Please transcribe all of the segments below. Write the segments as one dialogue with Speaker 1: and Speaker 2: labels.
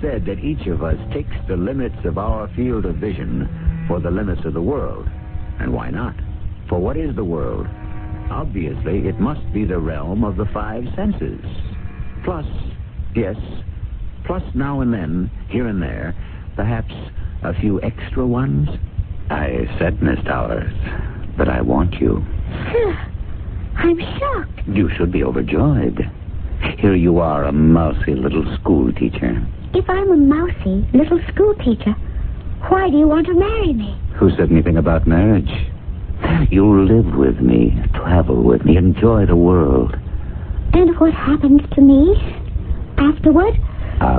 Speaker 1: said that each of us takes the limits of our field of vision for the limits of the world. And why not? For what is the world? Obviously, it must be the realm of the five senses. Plus, yes, plus now and then, here and there, perhaps a few extra ones. I said, Miss Towers, that I want you.
Speaker 2: I'm shocked.
Speaker 1: You should be overjoyed. Here you are, a mousy little school teacher.
Speaker 2: If I'm a mousy little school teacher, why do you want to marry me?
Speaker 1: Who said anything about marriage? You'll live with me, travel with me, enjoy the world.
Speaker 2: And what happens to me afterward?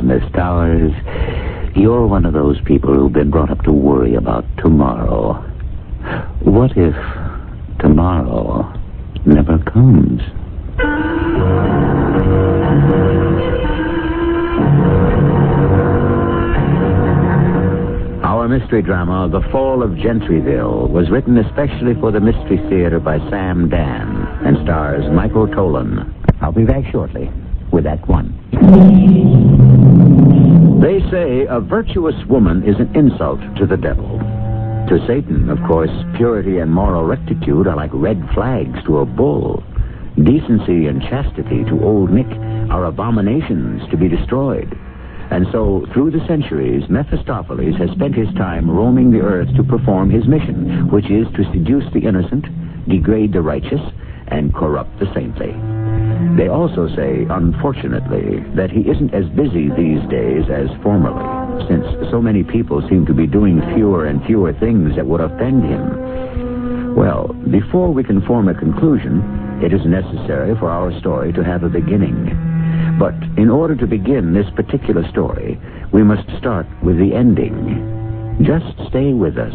Speaker 1: Miss Towers, you're one of those people who've been brought up to worry about tomorrow. What if tomorrow never comes? Our mystery drama, The Fall of Gentryville, was written especially for the Mystery Theater by Sam Dan and stars Michael Tolan. I'll be back shortly with Act One. They say a virtuous woman is an insult to the devil. To Satan, of course, purity and moral rectitude are like red flags to a bull. Decency and chastity to Old Nick are abominations to be destroyed. And so, through the centuries, Mephistopheles has spent his time roaming the earth to perform his mission, which is to seduce the innocent, degrade the righteous, and corrupt the saintly. They also say, unfortunately, that he isn't as busy these days as formerly, since so many people seem to be doing fewer and fewer things that would offend him. Well, before we can form a conclusion, it is necessary for our story to have a beginning. But in order to begin this particular story, we must start with the ending. Just stay with us.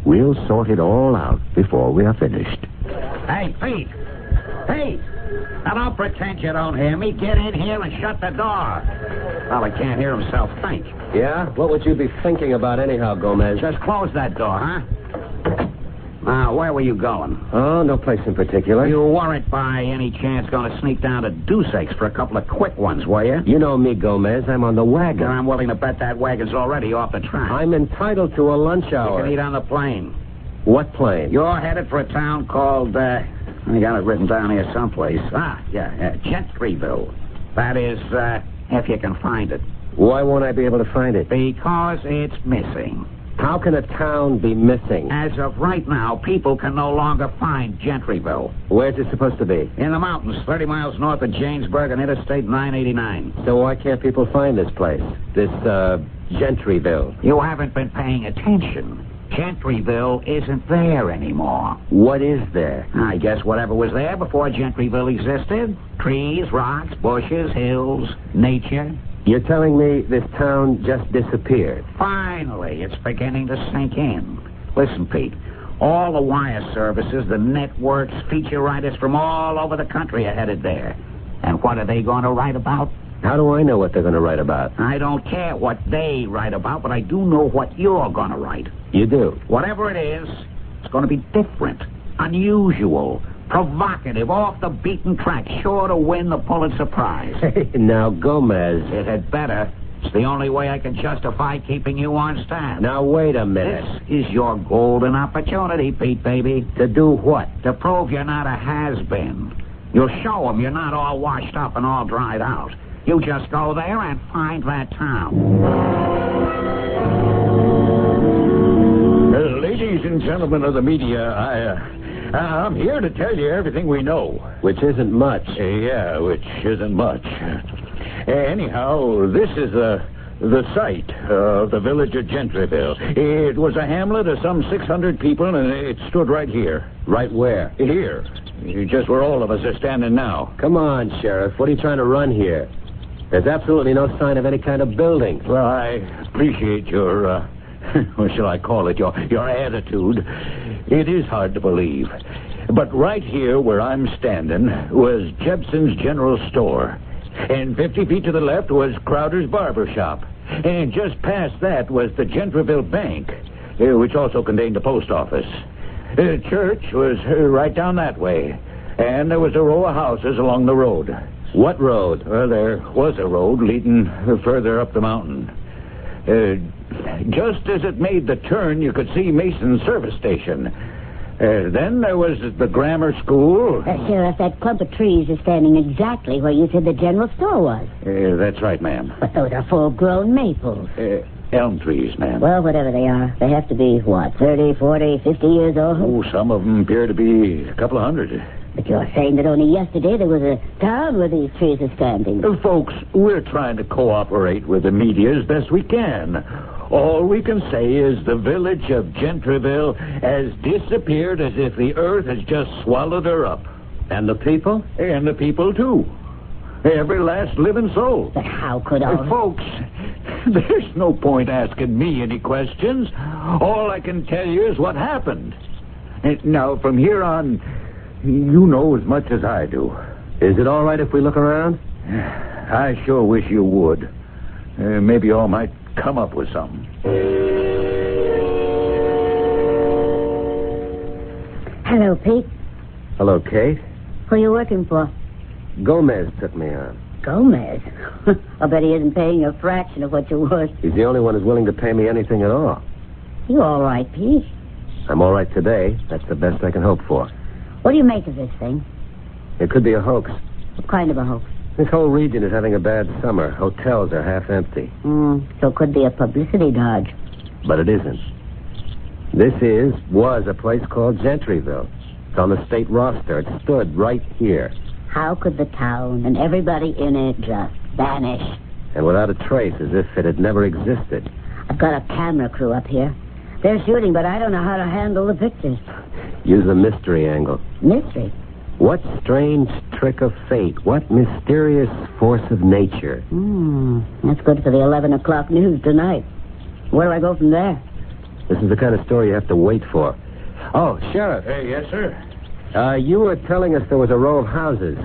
Speaker 1: We'll sort it all out before we are finished.
Speaker 3: Hey, Pete! Pete! Now, don't pretend you don't hear me. Get in here and shut the door. Well, he can't hear himself think.
Speaker 4: Yeah? What would you be thinking about anyhow, Gomez?
Speaker 3: Just close that door, huh? Now, where were you going?
Speaker 4: Oh, no place in particular.
Speaker 3: You weren't by any chance going to sneak down to Deuce's for a couple of quick ones, were you?
Speaker 4: You know me, Gomez. I'm on the wagon.
Speaker 3: I'm willing to bet that wagon's already off the track.
Speaker 4: I'm entitled to a lunch hour.
Speaker 3: You can eat on the plane.
Speaker 4: What plane?
Speaker 3: You're headed for a town called, I got it written down here someplace. Gentryville. That is, if you can find it.
Speaker 4: Why won't I be able to find it?
Speaker 3: Because it's missing.
Speaker 4: How can a town be missing?
Speaker 3: As of right now, people can no longer find Gentryville.
Speaker 4: Where's it supposed to be?
Speaker 3: In the mountains, 30 miles north of Jamesburg on Interstate 989.
Speaker 4: So why can't people find this place? This, Gentryville?
Speaker 3: You haven't been paying attention. Gentryville isn't there anymore.
Speaker 4: What is there?
Speaker 3: I guess whatever was there before Gentryville existed. Trees, rocks, bushes, hills, nature.
Speaker 4: You're telling me this town just disappeared?
Speaker 3: Finally, it's beginning to sink in. Listen, Pete, all the wire services, the networks, feature writers from all over the country are headed there. And what are they going to write about?
Speaker 4: How do I know what they're going to write about?
Speaker 3: I don't care what they write about, but I do know what you're going to write.
Speaker 4: You do?
Speaker 3: Whatever it is, it's going to be different, unusual, provocative, off the beaten track, sure to win the Pulitzer Prize.
Speaker 4: Hey, now, Gomez.
Speaker 3: It had better. It's the only way I can justify keeping you on staff.
Speaker 4: Now, wait a minute.
Speaker 3: This is your golden opportunity, Pete, baby.
Speaker 4: To do what?
Speaker 3: To prove you're not a has-been. You'll show them you're not all washed up and all dried out. You just go there and find that town.
Speaker 5: Ladies and gentlemen of the media, I'm here to tell you everything we know.
Speaker 4: Which isn't much.
Speaker 5: Yeah, which isn't much. Anyhow, this is the site of the village of Gentryville. It was a hamlet of some 600 people, and it stood right here.
Speaker 4: Right where?
Speaker 5: Here. Just where all of us are standing now.
Speaker 4: Come on, Sheriff. What are you trying to run here? There's absolutely no sign of any kind of building.
Speaker 5: Well, I appreciate your, what shall I call it, your attitude. It is hard to believe. But right here where I'm standing was Jepson's General Store. And 50 feet to the left was Crowder's Barber Shop. And just past that was the Gentryville Bank, which also contained the post office. The church was right down that way. And there was a row of houses along the road.
Speaker 4: What road?
Speaker 5: Well, there was a road leading further up the mountain. Just as it made the turn, you could see Mason's service station. Then there was the grammar school.
Speaker 2: Sheriff, that clump of trees is standing exactly where you said the general store was.
Speaker 5: That's right, ma'am.
Speaker 2: But those are full-grown maples.
Speaker 5: Elm trees, ma'am.
Speaker 2: Well, whatever they are, they have to be, 30, 40, 50 years old?
Speaker 5: Oh, some of them appear to be a couple of hundred.
Speaker 2: But you're saying that only yesterday there was a town where these trees are standing.
Speaker 5: Folks, we're trying to cooperate with the media as best we can. All we can say is the village of Gentryville has disappeared as if the earth has just swallowed her up.
Speaker 4: And the people?
Speaker 5: And the people, too. Every last living soul.
Speaker 2: But how could all...
Speaker 5: Folks, there's no point asking me any questions. All I can tell you is what happened. Now, from here on, you know as much as I do.
Speaker 4: Is it all right if we look around?
Speaker 5: I sure wish you would. Maybe you all might come up with something.
Speaker 2: Hello, Pete.
Speaker 4: Hello, Kate.
Speaker 2: Who are you working for?
Speaker 4: Gomez took me on.
Speaker 2: Gomez? I bet he isn't paying you a fraction of what you're worth.
Speaker 4: He's the only one who's willing to pay me anything at all.
Speaker 2: You all right, Pete?
Speaker 4: I'm all right today. That's the best I can hope for.
Speaker 2: What do you make of this thing?
Speaker 4: It could be a hoax.
Speaker 2: What kind of a hoax?
Speaker 4: This whole region is having a bad summer. Hotels are half empty.
Speaker 2: So it could be a publicity dodge.
Speaker 4: But it isn't. This was a place called Gentryville. It's on the state roster. It stood right here.
Speaker 2: How could the town and everybody in it just vanish?
Speaker 4: And without a trace, as if it had never existed.
Speaker 2: I've got a camera crew up here. They're shooting, but I don't know how to handle the pictures.
Speaker 4: Use the mystery angle.
Speaker 2: Mystery?
Speaker 4: What strange trick of fate? What mysterious force of nature?
Speaker 2: That's good for the 11 o'clock news tonight. Where do I go from there?
Speaker 4: This is the kind of story you have to wait for. Oh, Sheriff.
Speaker 5: Yes, sir.
Speaker 4: You were telling us there was a row of houses.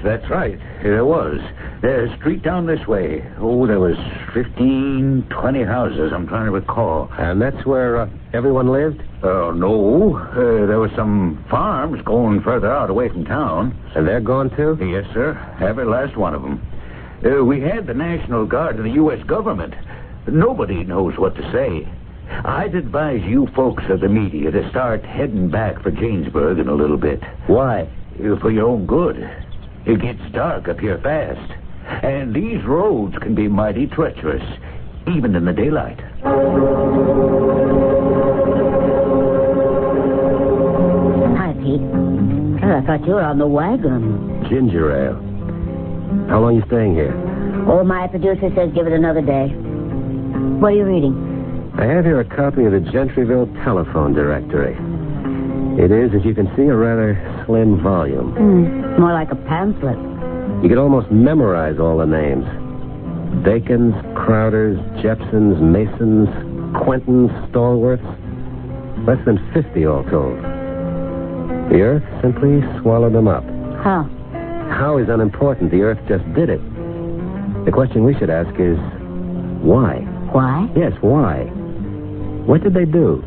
Speaker 5: That's right. There was. A street down this way. Oh, there was 15, 20 houses, I'm trying to recall.
Speaker 4: And that's where everyone lived?
Speaker 5: No. There were some farms going further out away from town.
Speaker 4: And they're gone, too?
Speaker 5: Yes, sir. Every last one of them. We had the National Guard and the U.S. government. Nobody knows what to say. I'd advise you folks of the media to start heading back for Jamesburg in a little bit.
Speaker 4: Why?
Speaker 5: For your own good. It gets dark up here fast. And these roads can be mighty treacherous, even in the daylight.
Speaker 2: Hi, Pete. Oh, I thought you were on the wagon.
Speaker 4: Ginger ale. How long are you staying here?
Speaker 2: Oh, my producer says give it another day. What are you reading?
Speaker 4: I have here a copy of the Gentryville telephone directory. It is, as you can see, a rather slim volume.
Speaker 2: More like a pamphlet.
Speaker 4: You could almost memorize all the names. Bacons, Crowders, Jepsons, Masons, Quentons, Stallworths. Less than 50 all told. The earth simply swallowed them up.
Speaker 2: How?
Speaker 4: How is unimportant. The earth just did it. The question we should ask is, why?
Speaker 2: Why?
Speaker 4: Yes, why? What did they do?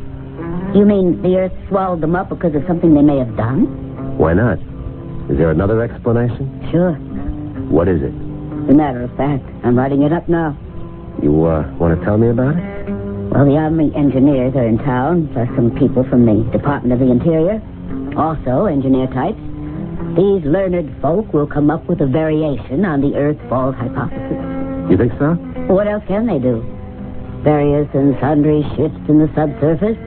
Speaker 2: You mean the earth swallowed them up because of something they may have done?
Speaker 4: Why not? Is there another explanation?
Speaker 2: Sure.
Speaker 4: What is it?
Speaker 2: As a matter of fact, I'm writing it up now.
Speaker 4: You want to tell me about it?
Speaker 2: Well, the Army engineers are in town, plus some people from the Department of the Interior. Also, engineer types. These learned folk will come up with a variation on the Earth fall hypothesis.
Speaker 4: You think so?
Speaker 2: What else can they do? Various and sundry shifts in the subsurface.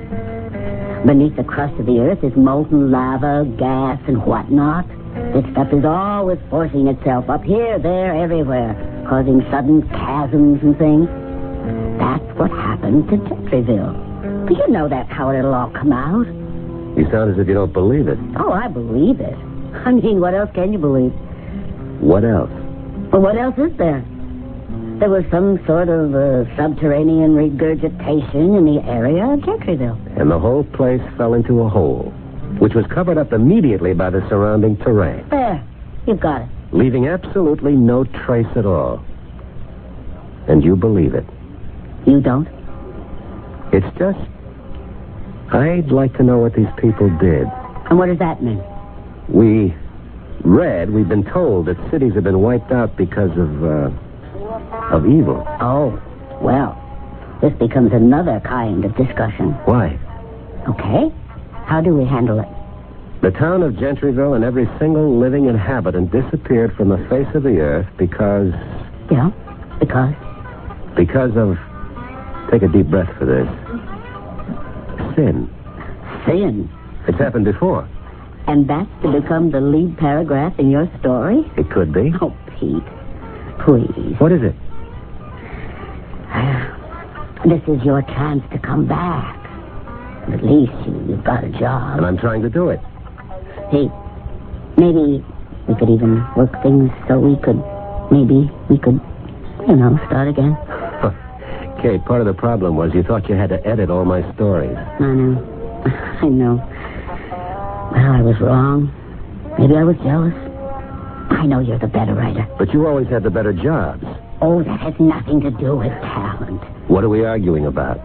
Speaker 2: Beneath the crust of the Earth is molten lava, gas, and whatnot. This stuff is always forcing itself up here, there, everywhere, causing sudden chasms and things. That's what happened to Gentryville. But you know that's how it'll all come out.
Speaker 4: You sound as if you don't believe it.
Speaker 2: Oh, I believe it. I mean, what else can you believe?
Speaker 4: What else?
Speaker 2: Well, what else is there? There was some sort of subterranean regurgitation in the area of Gentryville.
Speaker 4: And the whole place fell into a hole, which was covered up immediately by the surrounding terrain.
Speaker 2: There. You've got it.
Speaker 4: Leaving absolutely no trace at all. And you believe it.
Speaker 2: You don't?
Speaker 4: It's just... I'd like to know what these people did.
Speaker 2: And what does that mean?
Speaker 4: We've been told that cities have been wiped out because of evil.
Speaker 2: Oh, well, this becomes another kind of discussion.
Speaker 4: Why?
Speaker 2: Okay. How do we handle it?
Speaker 4: The town of Gentryville and every single living inhabitant disappeared from the face of the earth because...
Speaker 2: Yeah, because?
Speaker 4: Because of... Take a deep breath for this. Sin.
Speaker 2: Sin?
Speaker 4: It's happened before.
Speaker 2: And that's to become the lead paragraph in your story?
Speaker 4: It could be.
Speaker 2: Oh, Pete, please.
Speaker 4: What is it?
Speaker 2: This is your chance to come back. At least you've got a job.
Speaker 4: And I'm trying to do it.
Speaker 2: Pete, maybe we could even work things so we could, start again.
Speaker 4: Kate, part of the problem was you thought you had to edit all my stories.
Speaker 2: I know. Well, I was wrong. Maybe I was jealous. I know you're the better writer.
Speaker 4: But you always had the better jobs.
Speaker 2: Oh, that has nothing to do with talent.
Speaker 4: What are we arguing about?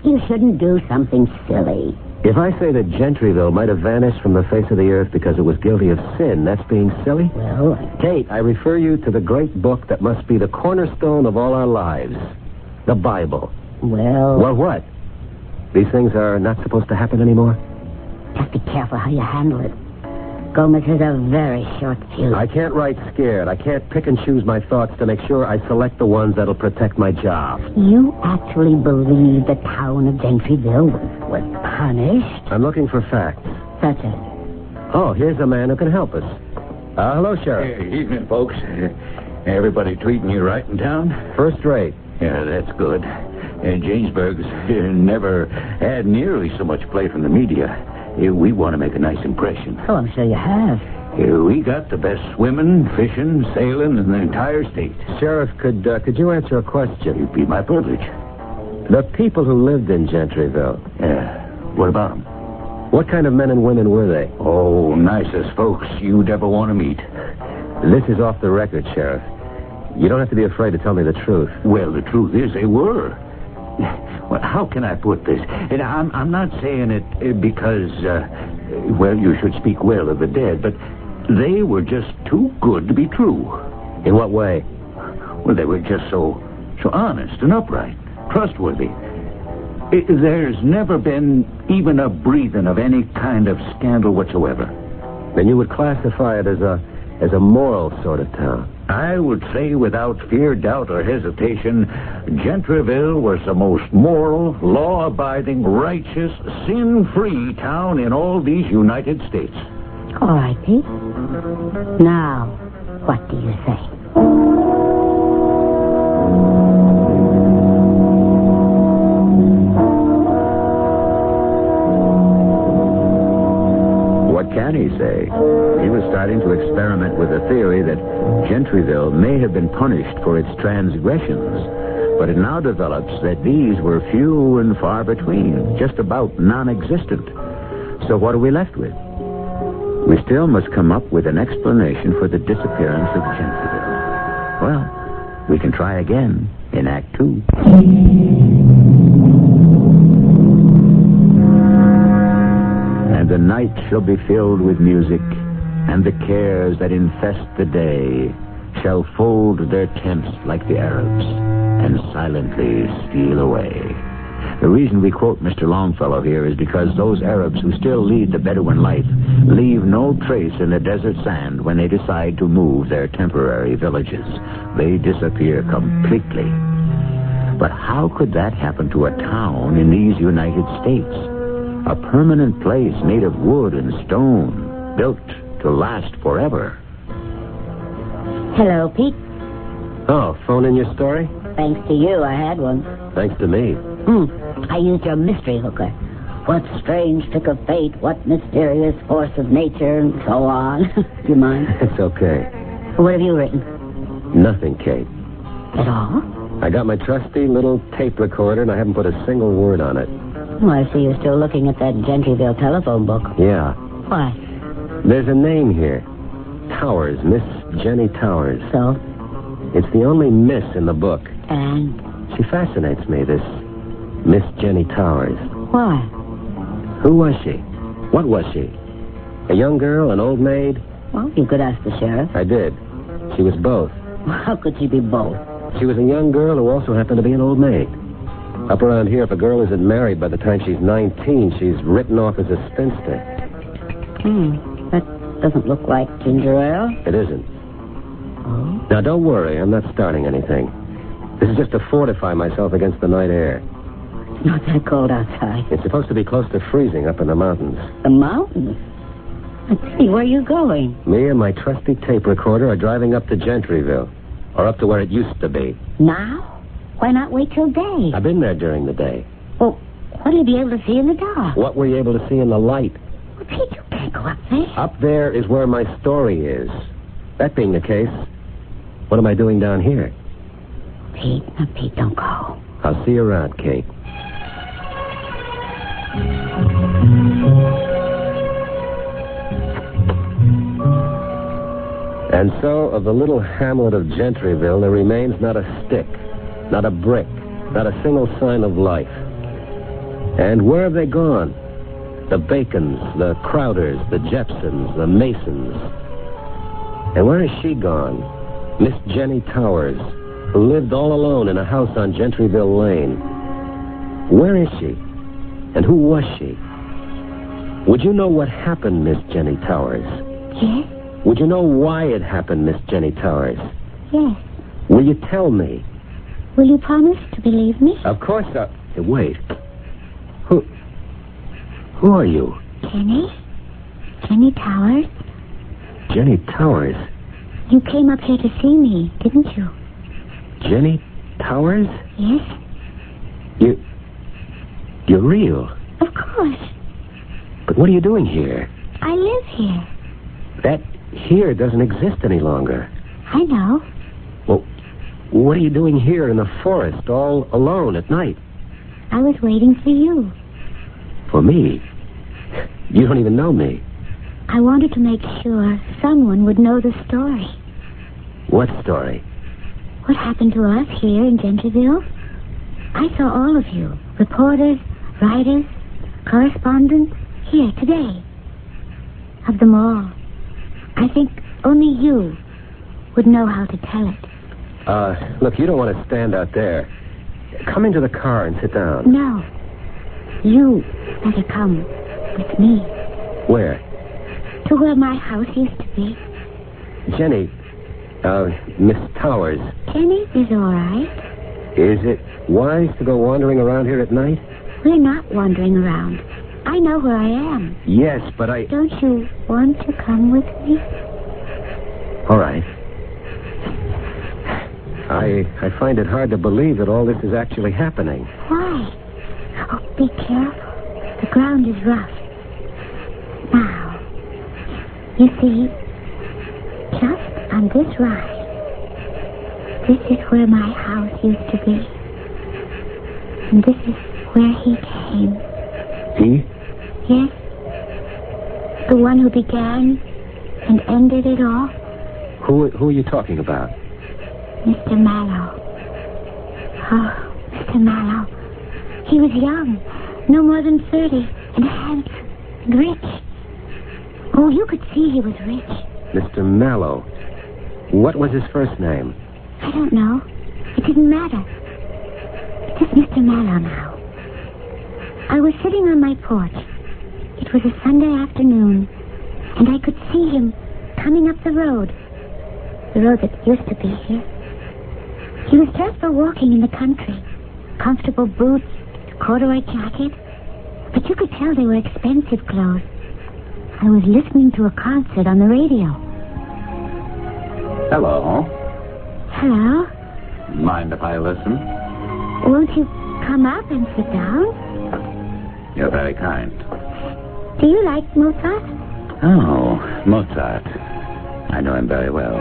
Speaker 2: You shouldn't do something silly.
Speaker 4: If I say that Gentryville might have vanished from the face of the earth because it was guilty of sin, that's being silly?
Speaker 2: Well,
Speaker 4: Kate, I refer you to the great book that must be the cornerstone of all our lives. The Bible.
Speaker 2: Well,
Speaker 4: what? These things are not supposed to happen anymore?
Speaker 2: Just be careful how you handle it. Gomez has a very short fuse.
Speaker 4: I can't write scared. I can't pick and choose my thoughts to make sure I select the ones that'll protect my job.
Speaker 2: You actually believe the town of Gentryville was punished?
Speaker 4: I'm looking for facts.
Speaker 2: Such as?
Speaker 4: Oh, here's a man who can help us. Hello, Sheriff.
Speaker 5: Evening, folks. Everybody treating you right in town?
Speaker 4: First rate.
Speaker 5: Yeah, that's good. Jamesburg's never had nearly so much play from the media. We want to make a nice impression.
Speaker 2: Oh, I'm sure you have.
Speaker 5: We got the best swimming, fishing, sailing in the entire state.
Speaker 4: Sheriff, could you answer a question?
Speaker 5: It'd be my privilege.
Speaker 4: The people who lived in Gentryville.
Speaker 5: What about them?
Speaker 4: What kind of men and women were they?
Speaker 5: Oh, nicest folks you'd ever want to meet.
Speaker 4: This is off the record, Sheriff. You don't have to be afraid to tell me the truth.
Speaker 5: Well, the truth is they were. Well, how can I put this? And I'm not saying it because, you should speak well of the dead, but they were just too good to be true.
Speaker 4: In what way?
Speaker 5: Well, they were just so honest and upright, trustworthy. There's never been even a breathing of any kind of scandal whatsoever.
Speaker 4: Then you would classify it as a moral sort of town.
Speaker 5: I would say without fear, doubt, or hesitation, Gentryville was the most moral, law-abiding, righteous, sin-free town in all these United States.
Speaker 2: All right, Pete. Now, what do you say?
Speaker 1: What can he say? He was starting to experiment with the theory that Gentryville may have been punished for its transgressions, but it now develops that these were few and far between, just about non-existent. So what are we left with? We still must come up with an explanation for the disappearance of Gentryville. Well, we can try again in Act 2. And the night shall be filled with music, and the cares that infest the day shall fold their tents like the Arabs, and silently steal away. The reason we quote Mr. Longfellow here is because those Arabs who still lead the Bedouin life leave no trace in the desert sand when they decide to move their temporary villages. They disappear completely. But how could that happen to a town in these United States? A permanent place made of wood and stone, built to last forever.
Speaker 2: Hello, Pete.
Speaker 4: Oh, phone in your story?
Speaker 2: Thanks to you, I had one.
Speaker 4: Thanks to me.
Speaker 2: I used your mystery hooker. What strange trick of fate, what mysterious force of nature, and so on. Do you mind?
Speaker 4: It's okay.
Speaker 2: What have you written?
Speaker 4: Nothing, Kate.
Speaker 2: At all?
Speaker 4: I got my trusty little tape recorder, and I haven't put a single word on it.
Speaker 2: Oh, I see you're still looking at that Gentryville telephone book.
Speaker 4: Yeah.
Speaker 2: Why?
Speaker 4: There's a name here. Towers, Miss Jenny Towers.
Speaker 2: So?
Speaker 4: It's the only miss in the book.
Speaker 2: And?
Speaker 4: She fascinates me, this Miss Jenny Towers.
Speaker 2: Why?
Speaker 4: Who was she? What was she? A young girl, an old maid?
Speaker 2: Well, you could ask the sheriff.
Speaker 4: I did. She was both.
Speaker 2: How could she be both?
Speaker 4: She was a young girl who also happened to be an old maid. Up around here, if a girl isn't married by the time she's 19, she's written off as a spinster.
Speaker 2: That doesn't look like ginger ale.
Speaker 4: It isn't.
Speaker 2: Oh?
Speaker 4: Now, don't worry. I'm not starting anything. This is just to fortify myself against the night air.
Speaker 2: Not that cold outside.
Speaker 4: It's supposed to be close to freezing up in the mountains.
Speaker 2: The mountains? Let's see, where are you going?
Speaker 4: Me and my trusty tape recorder are driving up to Gentryville. Or up to where it used to be.
Speaker 2: Now? Why not wait till day?
Speaker 4: I've been there during the day.
Speaker 2: Well, what will you be able to see in the dark?
Speaker 4: What were you able to see in the light?
Speaker 2: Well, Pete, you can't go up there.
Speaker 4: Up there is where my story is. That being the case, what am I doing down here?
Speaker 2: Pete, don't go.
Speaker 4: I'll see you around, Kate. And so, of the little hamlet of Gentryville, there remains not a stick, not a brick, not a single sign of life. And where have they gone? The Bacons, the Crowders, the Jepsons, the Masons. And where has she gone? Miss Jenny Towers, who lived all alone in a house on Gentryville Lane. Where is she? And who was she? Would you know what happened, Miss Jenny Towers?
Speaker 2: Yes?
Speaker 4: Would you know why it happened, Miss Jenny Towers?
Speaker 2: Yes.
Speaker 4: Will you tell me?
Speaker 2: Will you promise to believe me?
Speaker 4: Of course I... Hey, wait. Who are you?
Speaker 2: Jenny? Jenny Towers?
Speaker 4: Jenny Towers?
Speaker 2: You came up here to see me, didn't you?
Speaker 4: Jenny Towers?
Speaker 2: Yes?
Speaker 4: You're real.
Speaker 2: Of course.
Speaker 4: But what are you doing here?
Speaker 2: I live here.
Speaker 4: That here doesn't exist any longer.
Speaker 2: I know.
Speaker 4: Well, what are you doing here in the forest, all alone at night?
Speaker 2: I was waiting for you.
Speaker 4: For me? You don't even know me.
Speaker 2: I wanted to make sure someone would know the story.
Speaker 4: What story?
Speaker 2: What happened to us here in Gentryville? I saw all of you, reporters, writers, correspondents, here today. Of them all, I think only you would know how to tell it.
Speaker 4: Look, you don't want to stand out there. Come into the car and sit down.
Speaker 2: No. You better come with me.
Speaker 4: Where?
Speaker 2: To where my house used to be.
Speaker 4: Jenny, Miss Towers.
Speaker 2: Jenny is all right.
Speaker 4: Is it wise to go wandering around here at night?
Speaker 2: We're not wandering around. I know where I am.
Speaker 4: Yes, but I...
Speaker 2: Don't you want to come with me?
Speaker 4: All right. I find it hard to believe that all this is actually happening.
Speaker 2: Why? Oh, be careful. The ground is rough. Now, you see, just on this rise, this is where my house used to be. And this is where he came.
Speaker 4: He?
Speaker 2: Yes. The one who began and ended it all.
Speaker 4: Who are you talking about?
Speaker 2: Mr. Mallow. Oh, Mr. Mallow. He was young, no more than 30, and handsome and rich. Oh, you could see he was rich.
Speaker 4: Mr. Mallow. What was his first name?
Speaker 2: I don't know. It didn't matter. Just Mr. Mallow now. I was sitting on my porch. It was a Sunday afternoon, and I could see him coming up the road that used to be here. He was dressed for walking in the country. Comfortable boots, corduroy jacket. But you could tell they were expensive clothes. I was listening to a concert on the radio.
Speaker 3: Hello.
Speaker 2: Hello?
Speaker 3: Mind if I listen?
Speaker 2: Won't you come up and sit down?
Speaker 3: You're very kind.
Speaker 2: Do you like Mozart?
Speaker 3: Oh, Mozart. I know him very well.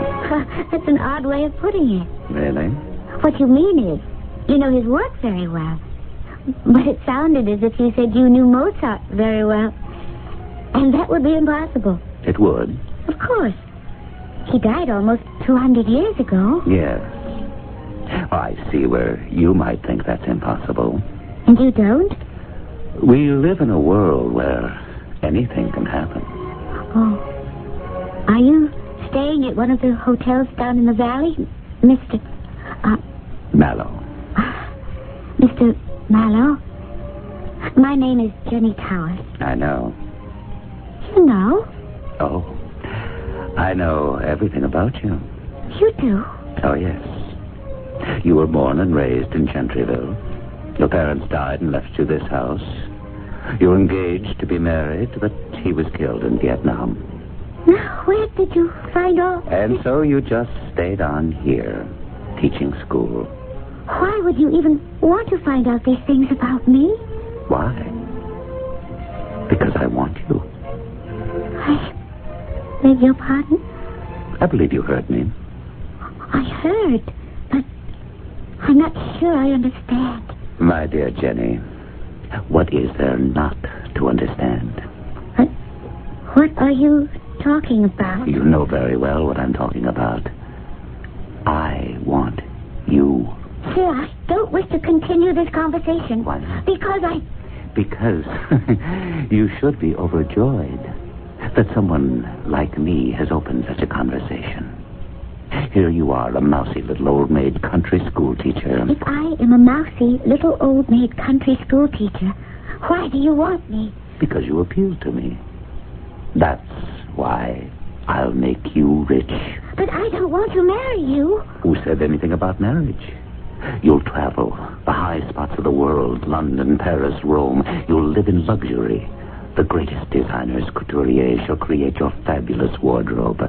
Speaker 2: That's an odd way of putting it.
Speaker 3: Really?
Speaker 2: What you mean is, you know his work very well. But it sounded as if you said you knew Mozart very well. And that would be impossible.
Speaker 3: It would?
Speaker 2: Of course. He died almost 200 years ago.
Speaker 3: Yes. Oh, I see where you might think that's impossible.
Speaker 2: And you don't?
Speaker 3: We live in a world where anything can happen.
Speaker 2: Oh. Are you staying at one of the hotels down in the valley, Mr.
Speaker 3: Mallow.
Speaker 2: Mr. Mallow. My name is Jenny Towers.
Speaker 1: I know.
Speaker 2: You know?
Speaker 1: Oh, I know everything about you.
Speaker 2: You do?
Speaker 1: Oh, yes. You were born and raised in Gentryville. Your parents died and left you this house. You were engaged to be married, but he was killed in Vietnam.
Speaker 2: Now, where did you find all...
Speaker 1: And so you just stayed on here, teaching school.
Speaker 2: Why would you even want to find out these things about me?
Speaker 1: Why? Because I want you.
Speaker 2: I beg your pardon?
Speaker 1: I believe you heard me.
Speaker 2: I heard, but I'm not sure I understand.
Speaker 1: My dear Jenny, what is there not to understand?
Speaker 2: What are you talking about?
Speaker 1: You know very well what I'm talking about. I want you.
Speaker 2: Sir, I don't wish to continue this conversation.
Speaker 1: Why not?
Speaker 2: Because
Speaker 1: you should be overjoyed that someone like me has opened such a conversation. Here you are, a mousy little old-maid country school teacher.
Speaker 2: If I am a mousy little old-maid country school teacher, why do you want me?
Speaker 1: Because you appeal to me. That's why I'll make you rich.
Speaker 2: But I don't want to marry you.
Speaker 1: Who said anything about marriage? You'll travel the high spots of the world, London, Paris, Rome. You'll live in luxury. The greatest designers, couturiers, shall create your fabulous wardrobe.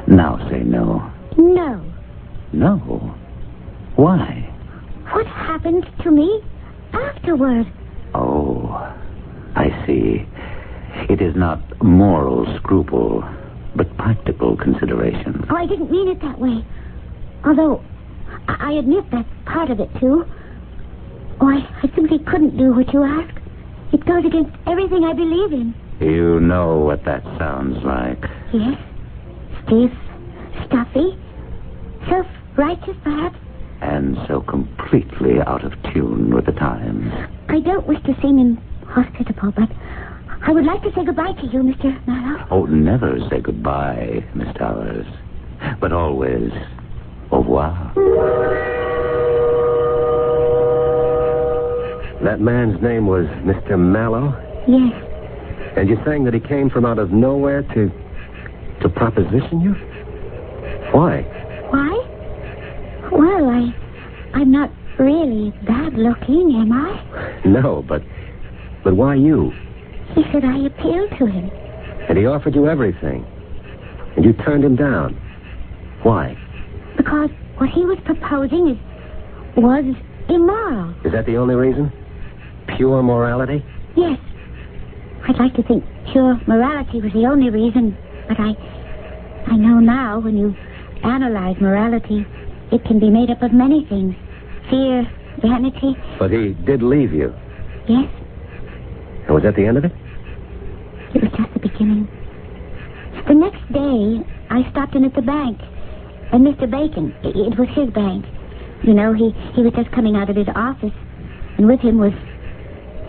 Speaker 1: Now say no.
Speaker 2: No.
Speaker 1: No? Why?
Speaker 2: What happens to me afterward?
Speaker 1: Oh, I see. It is not moral scruple, but practical consideration.
Speaker 2: Oh, I didn't mean it that way. Although, I admit that's part of it, too. Oh, I simply couldn't do what you ask. It goes against everything I believe in.
Speaker 1: You know what that sounds like.
Speaker 2: Yes. Stiff, stuffy, self-righteous, perhaps.
Speaker 1: And so completely out of tune with the times.
Speaker 2: I don't wish to seem inhospitable, but I would like to say goodbye to you, Mr. Mallow.
Speaker 1: Oh, never say goodbye, Miss Towers. But always, au revoir.
Speaker 4: That man's name was Mr. Mallow?
Speaker 2: Yes.
Speaker 4: And you're saying that he came from out of nowhere to proposition you? Why?
Speaker 2: Why? Well, I'm not really bad looking, am I?
Speaker 4: No, but why you?
Speaker 2: He said I appealed to him.
Speaker 4: And he offered you everything. And you turned him down. Why?
Speaker 2: Because what he was proposing was immoral.
Speaker 4: Is that the only reason? Pure morality?
Speaker 2: Yes. I'd like to think pure morality was the only reason, but I know now when you analyze morality, it can be made up of many things. Fear, vanity.
Speaker 4: But he did leave you.
Speaker 2: Yes.
Speaker 4: And was that the end of it?
Speaker 2: It was just the beginning. The next day, I stopped in at the bank. And Mr. Bacon, it was his bank. You know, he was just coming out of his office. And with him was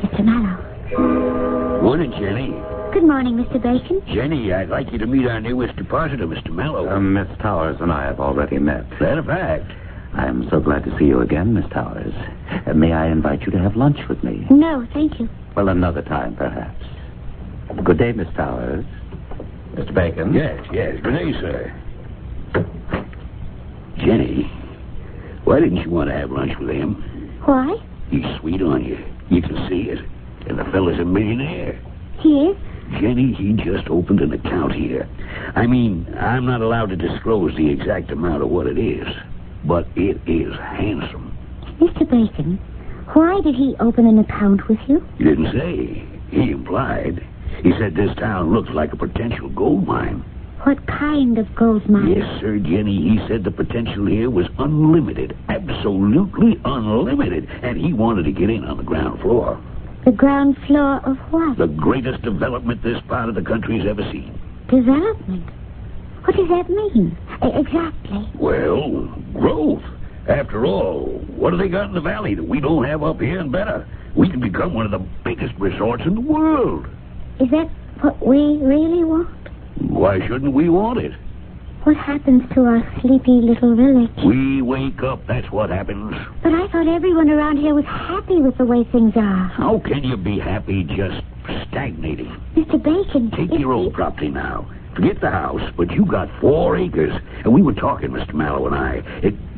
Speaker 2: Mr. Mallow.
Speaker 5: Morning, Jenny.
Speaker 2: Good morning, Mr. Bacon.
Speaker 5: Jenny, I'd like you to meet our newest depositor, Mr. Mallow.
Speaker 1: Miss Towers and I have already met.
Speaker 5: That a fact.
Speaker 1: I'm so glad to see you again, Miss Towers. May I invite you to have lunch with me?
Speaker 2: No, thank you.
Speaker 1: Well, another time, perhaps. Good day, Miss Towers. Mr. Bacon?
Speaker 5: Yes. Good day, sir. Jenny, why didn't you want to have lunch with him?
Speaker 2: Why?
Speaker 5: He's sweet on you. You can see it. And the fella's a millionaire.
Speaker 2: He is?
Speaker 5: Jenny, he just opened an account here. I mean, I'm not allowed to disclose the exact amount of what it is, but it is handsome.
Speaker 2: Mr. Bacon, why did he open an account with you?
Speaker 5: He didn't say. He implied. He said this town looks like a potential gold mine.
Speaker 2: What kind of gold mine?
Speaker 5: Yes, sir, Jenny. He said the potential here was unlimited. Absolutely unlimited. And he wanted to get in on the ground floor.
Speaker 2: The ground floor of what?
Speaker 5: The greatest development this part of the country's ever seen.
Speaker 2: Development? What does that mean? Exactly.
Speaker 5: Well, growth. After all, what do they got in the valley that we don't have up here and better? We can become one of the biggest resorts in the world.
Speaker 2: Is that what we really want?
Speaker 5: Why shouldn't we want it?
Speaker 2: What happens to our sleepy little village?
Speaker 5: We wake up, that's what happens.
Speaker 2: But I thought thought everyone around here was happy with the way things are.
Speaker 5: How can you be happy just stagnating?
Speaker 2: Mr. Bacon...
Speaker 5: Take your own property now. Forget the house, but you got 4 acres. And we were talking, Mr. Mallow and I.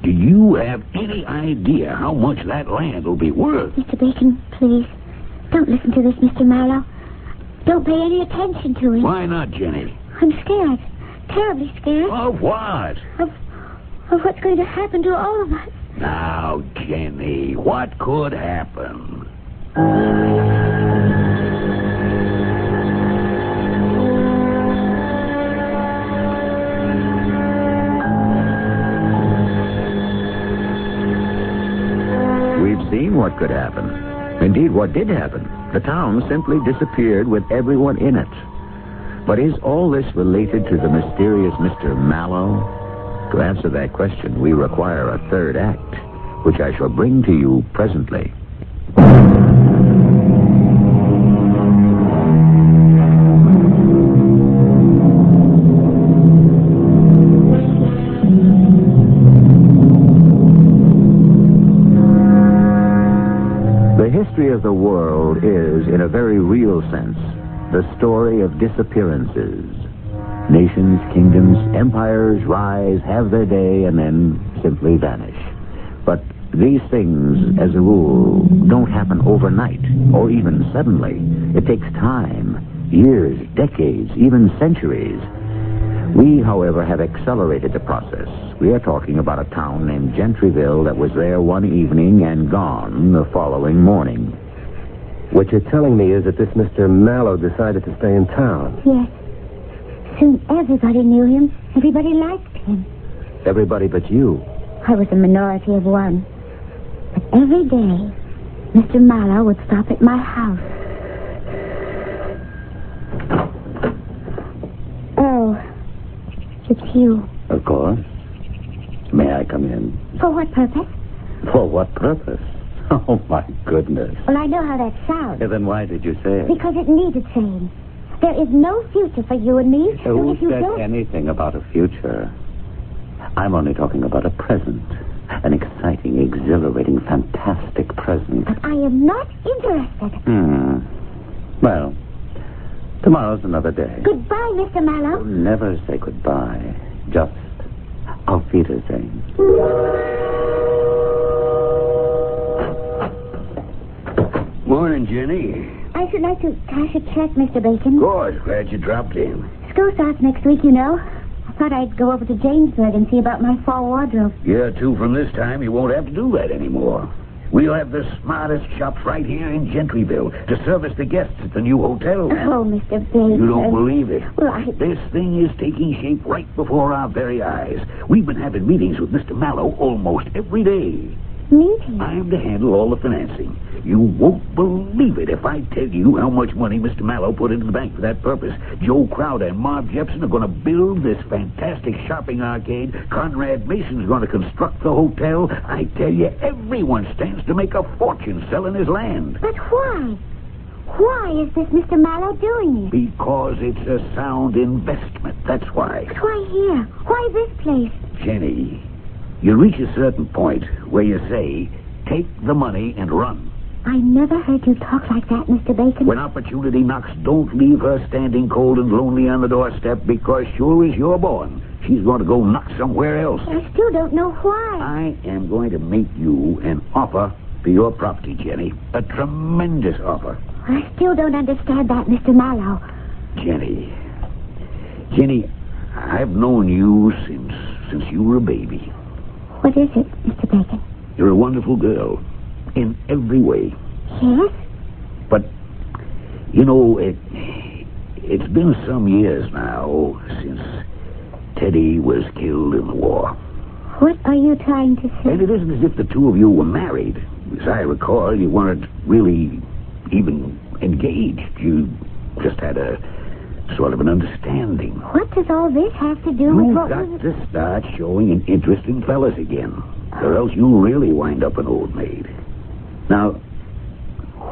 Speaker 5: Do you have any idea how much that land will be worth?
Speaker 2: Mr. Bacon, please, don't listen to this, Mr. Mallow. Don't pay any attention to it.
Speaker 5: Why not, Jenny?
Speaker 2: I'm scared. Terribly scared.
Speaker 5: Of what?
Speaker 2: Of what's going to happen to all of us.
Speaker 5: Now, Jenny, what could happen?
Speaker 1: We've seen what could happen. Indeed, what did happen. The town simply disappeared with everyone in it. But is all this related to the mysterious Mr. Mallow? To answer that question, we require a third act, which I shall bring to you presently. The history of the world is, in a very real sense, the story of disappearances. Nations, kingdoms, empires rise, have their day, and then simply vanish. But these things, as a rule, don't happen overnight, or even suddenly. It takes time, years, decades, even centuries. We, however, have accelerated the process. We are talking about a town named Gentryville that was there one evening and gone the following morning.
Speaker 4: What you're telling me is that this Mr. Mallow decided to stay in town.
Speaker 2: Yes. Soon everybody knew him. Everybody liked him.
Speaker 4: Everybody but you.
Speaker 2: I was a minority of one. But every day, Mr. Mallow would stop at my house. Oh, it's you.
Speaker 1: Of course. May I come in?
Speaker 2: For what purpose?
Speaker 1: For what purpose? Oh, my goodness.
Speaker 2: Well, I know how that sounds.
Speaker 1: Then why did you say it?
Speaker 2: Because it needed saying. There is no future for you and me.
Speaker 1: Who
Speaker 2: if you
Speaker 1: said
Speaker 2: don't...
Speaker 1: anything about a future? I'm only talking about a present. An exciting, exhilarating, fantastic present.
Speaker 2: But I am not interested.
Speaker 1: Well, tomorrow's another day.
Speaker 2: Goodbye, Mr. Mallow.
Speaker 1: Never say goodbye. Just auf Wiedersehen.
Speaker 5: Morning, Jenny.
Speaker 2: I should like to cash a check, Mr. Bacon.
Speaker 5: Good. Glad you dropped in.
Speaker 2: School starts next week, you know. I thought I'd go over to Jamesburg and see about my fall wardrobe.
Speaker 5: Yeah, too, from this time, you won't have to do that anymore. We'll have the smartest shops right here in Gentryville to service the guests at the new hotel.
Speaker 2: Oh, Mr. Bacon.
Speaker 5: You don't believe it?
Speaker 2: Well,
Speaker 5: This thing is taking shape right before our very eyes. We've been having meetings with Mr. Mallow almost every day.
Speaker 2: Meeting?
Speaker 5: I'm to handle all the financing. You won't believe it if I tell you how much money Mr. Mallow put into the bank for that purpose. Joe Crowder and Marv Jepson are going to build this fantastic shopping arcade. Conrad Mason's going to construct the hotel. I tell you, everyone stands to make a fortune selling his land.
Speaker 2: But why? Why is this Mr. Mallow doing it?
Speaker 5: Because it's a sound investment. That's why.
Speaker 2: But why here? Why this place?
Speaker 5: Jenny, you reach a certain point where you say, take the money and run.
Speaker 2: I never heard you talk like that, Mr. Bacon.
Speaker 5: When opportunity knocks, don't leave her standing cold and lonely on the doorstep, because sure as you're born, she's going to go knock somewhere else.
Speaker 2: I still don't know why.
Speaker 5: I am going to make you an offer for your property, Jenny. A tremendous offer.
Speaker 2: I still don't understand that, Mr. Mallow.
Speaker 5: Jenny, I've known you since you were a baby.
Speaker 2: What is it, Mr. Bacon?
Speaker 5: You're a wonderful girl. In every way.
Speaker 2: Yes?
Speaker 5: But, you know, it's been some years now since Teddy was killed in the war.
Speaker 2: What are you trying to say?
Speaker 5: And it isn't as if the two of you were married. As I recall, you weren't really even engaged. You just had a sort of an understanding.
Speaker 2: What does all this have to do with
Speaker 5: You've
Speaker 2: what
Speaker 5: got to start showing an interest in fellas again, or else you'll really wind up an old maid. Now,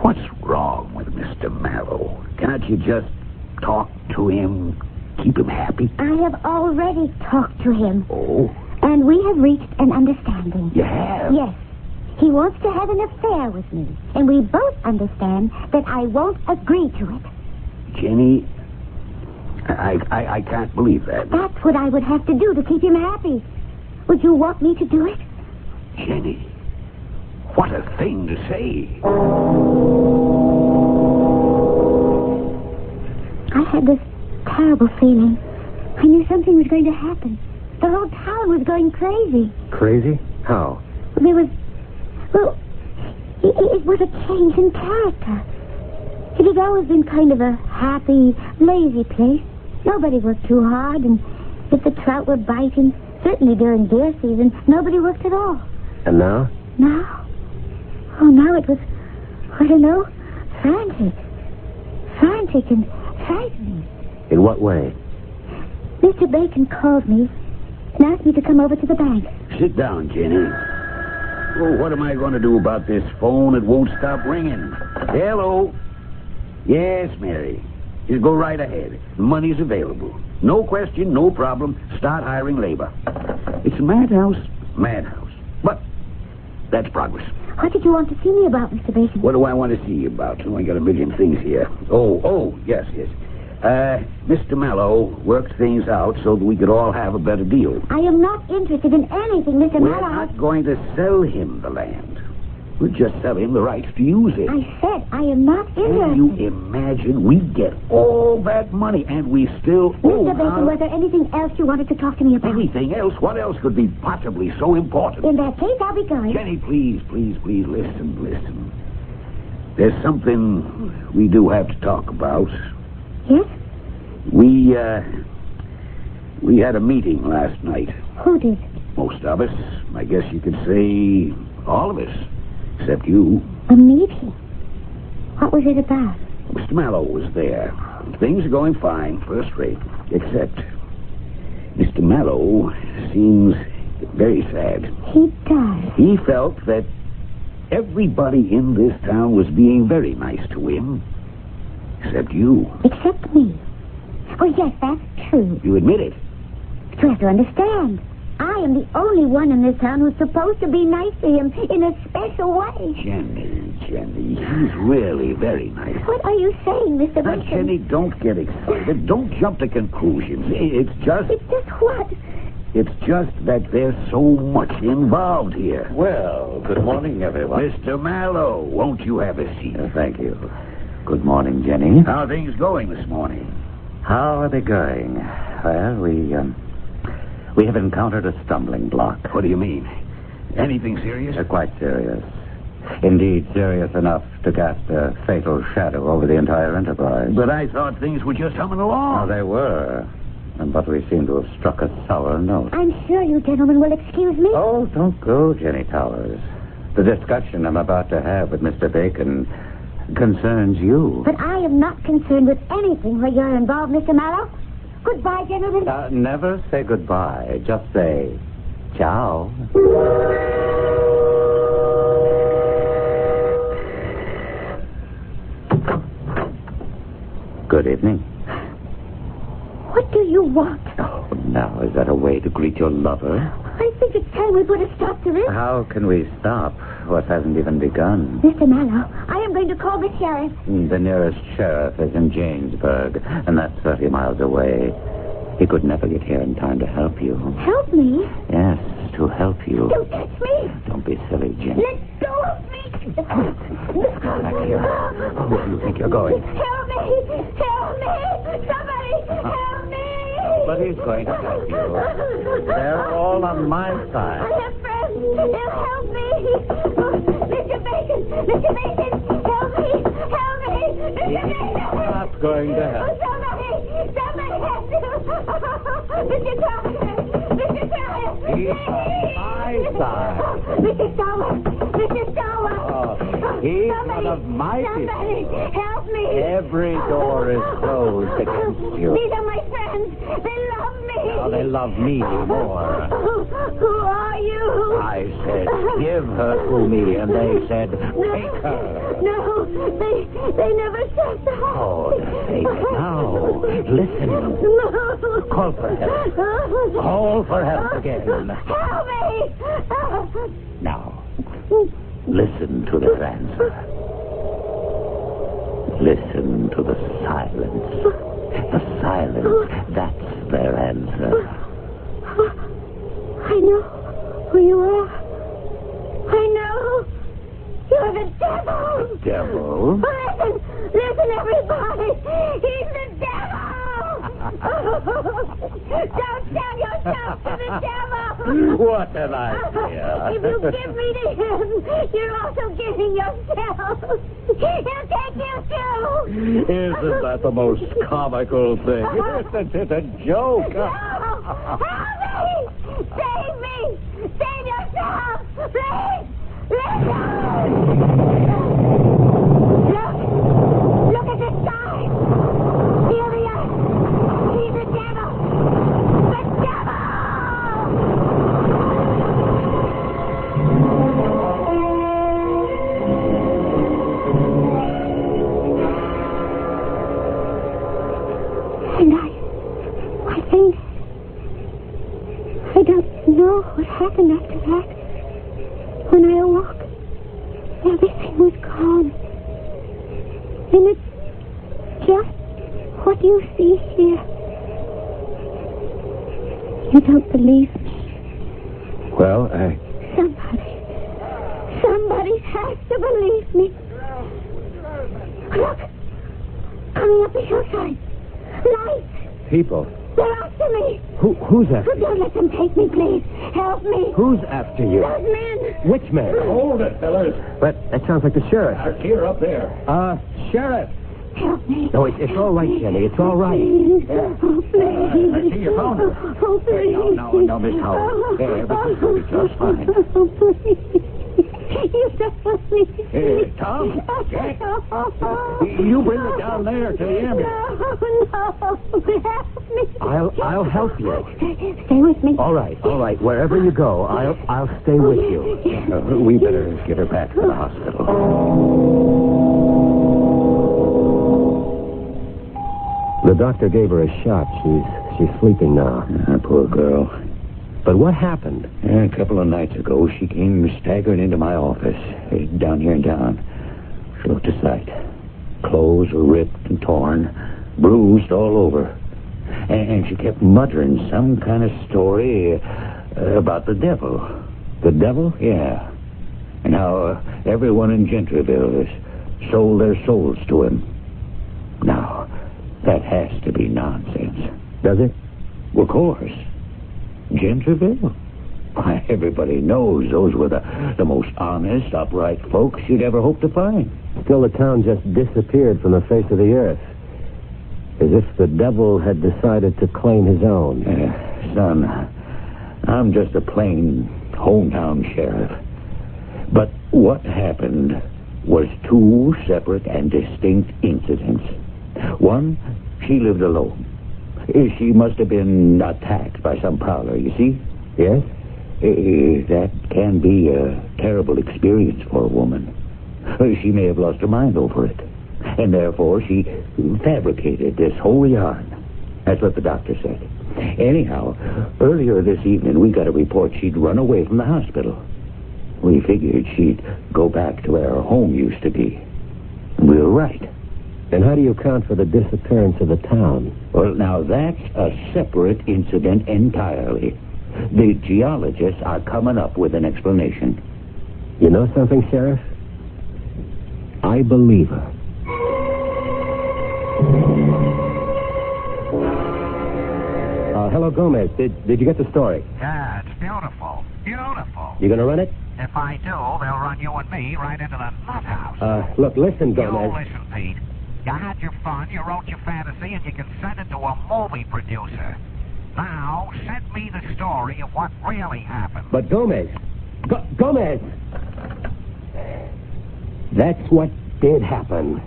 Speaker 5: what's wrong with Mr. Mallow? Can't you just talk to him, keep him happy?
Speaker 2: I have already talked to him.
Speaker 5: Oh?
Speaker 2: And we have reached an understanding.
Speaker 5: You have?
Speaker 2: Yes. He wants to have an affair with me. And we both understand that I won't agree to it.
Speaker 3: Jenny, I can't believe that.
Speaker 2: That's what I would have to do to keep him happy. Would you want me to do it?
Speaker 3: Jenny, what a thing to say.
Speaker 2: I had this terrible feeling. I knew something was going to happen. The whole town was going crazy.
Speaker 4: Crazy? How?
Speaker 2: There was... Well, it was a change in character. It had always been kind of a happy, lazy place. Nobody worked too hard, and if the trout were biting, certainly during deer season, nobody worked at all.
Speaker 4: And now?
Speaker 2: Now? Oh, now it was, I don't know, frantic. Frantic and frightening.
Speaker 4: In what way?
Speaker 2: Mr. Bacon called me and asked me to come over to the bank.
Speaker 3: Sit down, Jenny. Oh, what am I going to do about this phone? It won't stop ringing. Hello? Yes, Mary. Just go right ahead. The money's available. No question, no problem. Start hiring labor. It's a madhouse. Madhouse. But that's progress.
Speaker 2: What did you want to see me about, Mr. Bacon?
Speaker 3: What do I want to see you about? Oh, I got a million things here. Oh, yes. Mr. Mallow worked things out so that we could all have a better deal.
Speaker 2: I am not interested in anything, Mr.
Speaker 3: We're
Speaker 2: Mallow.
Speaker 3: not going to sell him the land. We'll just sell him the rights to use it.
Speaker 2: I said I am not interested.
Speaker 3: Can you imagine? We get all that money, and we still owe...
Speaker 2: Mr. Bacon, was there anything else you wanted to talk to me about?
Speaker 3: Anything else? What else could be possibly so important?
Speaker 2: In that case, I'll be going.
Speaker 3: Jenny, please, listen. There's something we do have to talk about.
Speaker 2: Yes?
Speaker 3: We had a meeting last night.
Speaker 2: Who did?
Speaker 3: Most of us. I guess you could say all of us. Except you.
Speaker 2: A meeting? What was it about?
Speaker 3: Mr. Mallow was there. Things are going fine, first rate. Except Mr. Mallow seems very sad.
Speaker 2: He does.
Speaker 3: He felt that everybody in this town was being very nice to him. Except you.
Speaker 2: Except me. Oh, yes, that's true.
Speaker 3: You admit it.
Speaker 2: But you have to understand. I am the only one in this town who's supposed to be nice to him in a special way.
Speaker 3: Jenny, he's really very nice.
Speaker 2: What are you saying, Mr.
Speaker 3: Now,
Speaker 2: Bacon?
Speaker 3: Jenny, don't get excited. Don't jump to conclusions. It's just
Speaker 2: what?
Speaker 3: It's just that there's so much involved here.
Speaker 5: Well, good morning, everyone.
Speaker 3: Mr. Mallow, won't you have a seat?
Speaker 5: Thank you. Good morning, Jenny.
Speaker 3: How are things going this morning?
Speaker 5: How are they going? Well, we have encountered a stumbling block.
Speaker 3: What do you mean? Anything serious?
Speaker 5: Quite serious. Indeed, serious enough to cast a fatal shadow over the entire enterprise.
Speaker 3: But I thought things were just humming along.
Speaker 5: Oh, they were. But we seem to have struck a sour note.
Speaker 2: I'm sure you gentlemen will excuse me.
Speaker 5: Oh, don't go, Jenny Towers. The discussion I'm about to have with Mr. Bacon concerns you.
Speaker 2: But I am not concerned with anything where you're involved, Mr. Mallow. Goodbye, gentlemen.
Speaker 5: Never say goodbye. Just say ciao. Good evening.
Speaker 2: What do you want?
Speaker 5: Oh, now, is that a way to greet your lover?
Speaker 2: I think it's time we put a stop to this.
Speaker 5: How can we stop what hasn't even begun?
Speaker 2: Mr. Mallow, I am going to call the sheriff.
Speaker 5: The nearest sheriff is in Jamesburg, and that's 30 miles away. He could never get here in time to help you.
Speaker 2: Help me?
Speaker 5: Yes, to help you.
Speaker 2: Don't touch me.
Speaker 5: Don't be silly, Jenny.
Speaker 2: Let go of me.
Speaker 5: Back here. Where do you think you're going?
Speaker 2: Help me. Help me. Somebody help me.
Speaker 5: Nobody's going to help you. They're all on my side.
Speaker 2: I have friends. They'll help me. Mr. Bacon. Mr. Bacon. Help me. Help me. Mr. Bacon.
Speaker 5: I'm not going to help.
Speaker 2: Somebody has to. Mr. Towers. Mr. Towers.
Speaker 5: He's on my side.
Speaker 2: Mr. Towers. Mr. Towers.
Speaker 5: Oh, he's one of my people.
Speaker 2: Somebody help me.
Speaker 5: Every door is closed against you.
Speaker 2: These are my friends. They love me.
Speaker 5: Now they love me more.
Speaker 2: Who are you?
Speaker 5: I said, give her to me, and they said, take her.
Speaker 2: No, they never said that.
Speaker 5: Oh, say it now. Listen.
Speaker 2: No.
Speaker 5: Call for help. Call for help again.
Speaker 2: Help me.
Speaker 5: Now, listen to their answer. Listen to the silence. The silence, that's their answer.
Speaker 2: I know who you are. I know. You're the devil.
Speaker 5: The devil?
Speaker 2: Listen, everybody. He's the devil. Don't sell yourself to the devil.
Speaker 5: What an idea.
Speaker 2: If you give me to him, you're also giving yourself. He'll take you too.
Speaker 5: Isn't that the most comical thing? Isn't it a joke?
Speaker 2: No! Help me! Save me! Save yourself! Please! Look at the sky! Feel the earth! He's the devil! The devil! And I think I don't know what happened after that. When I awoke, everything was calm. And it's just what you see here. You don't believe me?
Speaker 4: Well,
Speaker 2: Somebody has to believe me. Look! Coming up the hillside. Lights!
Speaker 4: people.
Speaker 2: They're after me.
Speaker 4: Who's after you?
Speaker 2: Don't let them take me, please. Help me.
Speaker 4: Who's after you?
Speaker 2: Those men.
Speaker 4: Which man?
Speaker 5: Hold it, fellas.
Speaker 4: But that sounds like the sheriff.
Speaker 5: Here, up there.
Speaker 4: Sheriff.
Speaker 2: Help me.
Speaker 4: No, it's all right, Jenny. It's all right.
Speaker 2: Please. Oh, please.
Speaker 5: I see your phone.
Speaker 2: Oh, please.
Speaker 5: No, Miss Howard. Everything's going to be just fine.
Speaker 2: Oh, please. You don't need me.
Speaker 5: Tom? Jack? You bring it down there to the ambulance.
Speaker 2: No. Help me.
Speaker 4: I'll help you.
Speaker 2: Stay with me.
Speaker 4: All right. Wherever you go, I'll stay with you.
Speaker 5: We better get her back to the hospital.
Speaker 4: The doctor gave her a shot. She's sleeping now.
Speaker 5: Poor girl.
Speaker 4: But what happened?
Speaker 5: A couple of nights ago, she came staggering into my office, down here in town. She looked a sight. Clothes were ripped and torn, bruised all over. And she kept muttering some kind of story about the devil.
Speaker 4: The devil?
Speaker 5: Yeah. And how everyone in Gentryville has sold their souls to him. Now, that has to be nonsense.
Speaker 4: Does it?
Speaker 5: Well, of course. Gentryville? Why, everybody knows those were the most honest, upright folks you'd ever hope to find.
Speaker 4: Still, the town just disappeared from the face of the earth. As if the devil had decided to claim his own.
Speaker 5: Son, I'm just a plain hometown sheriff. But what happened was two separate and distinct incidents. One, she lived alone. She must have been attacked by some prowler, you see?
Speaker 4: Yes?
Speaker 5: That can be a terrible experience for a woman. She may have lost her mind over it. And therefore, she fabricated this whole yarn. That's what the doctor said. Anyhow, earlier this evening, we got a report she'd run away from the hospital. We figured she'd go back to where her home used to be. We were right.
Speaker 4: And how do you account for the disappearance of the town?
Speaker 5: Well, now, that's a separate incident entirely. The geologists are coming up with an explanation.
Speaker 4: You know something, Sheriff? I believe her. Hello, Gomez. Did you get the story?
Speaker 3: Yeah, it's beautiful. Beautiful.
Speaker 4: You gonna run it?
Speaker 3: If I do, they'll run you and me right into the nut house.
Speaker 4: Look, listen,
Speaker 3: You
Speaker 4: Gomez.
Speaker 3: listen, Pete. You had your fun, you wrote your fantasy, and you can send it to a movie producer. Now, send me the story of what really happened.
Speaker 4: But Gomez. Gomez! That's what did happen.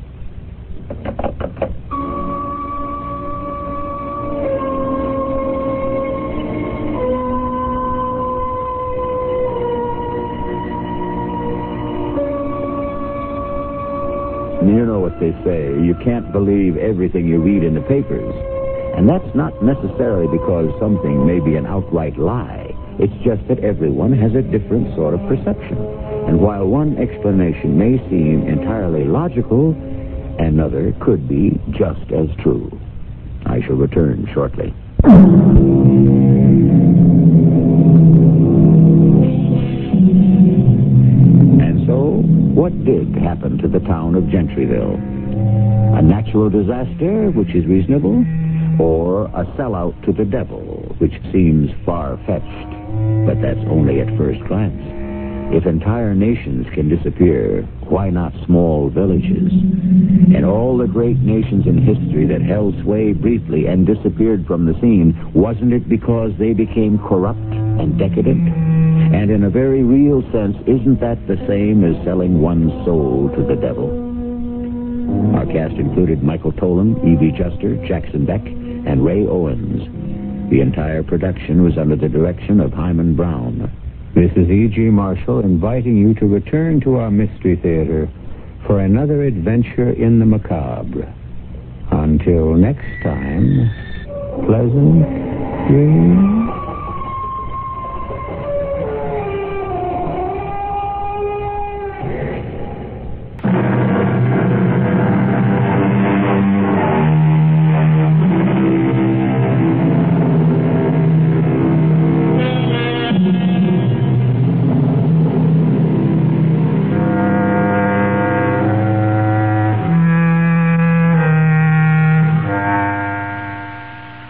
Speaker 1: You know what they say. You can't believe everything you read in the papers. And that's not necessarily because something may be an outright lie. It's just that everyone has a different sort of perception. And while one explanation may seem entirely logical, another could be just as true. I shall return shortly. And so, what did happen to the town of Gentryville? A natural disaster, which is reasonable, or a sellout to the devil, which seems far-fetched, but that's only at first glance. If entire nations can disappear, why not small villages? And all the great nations in history that held sway briefly and disappeared from the scene, wasn't it because they became corrupt and decadent? And in a very real sense, isn't that the same as selling one's soul to the devil? Our cast included Michael Tolan, Evie Juster, Jackson Beck, and Ray Owens. The entire production was under the direction of Hyman Brown. This is E.G. Marshall inviting you to return to our Mystery Theater for another adventure in the macabre. Until next time, pleasant dreams.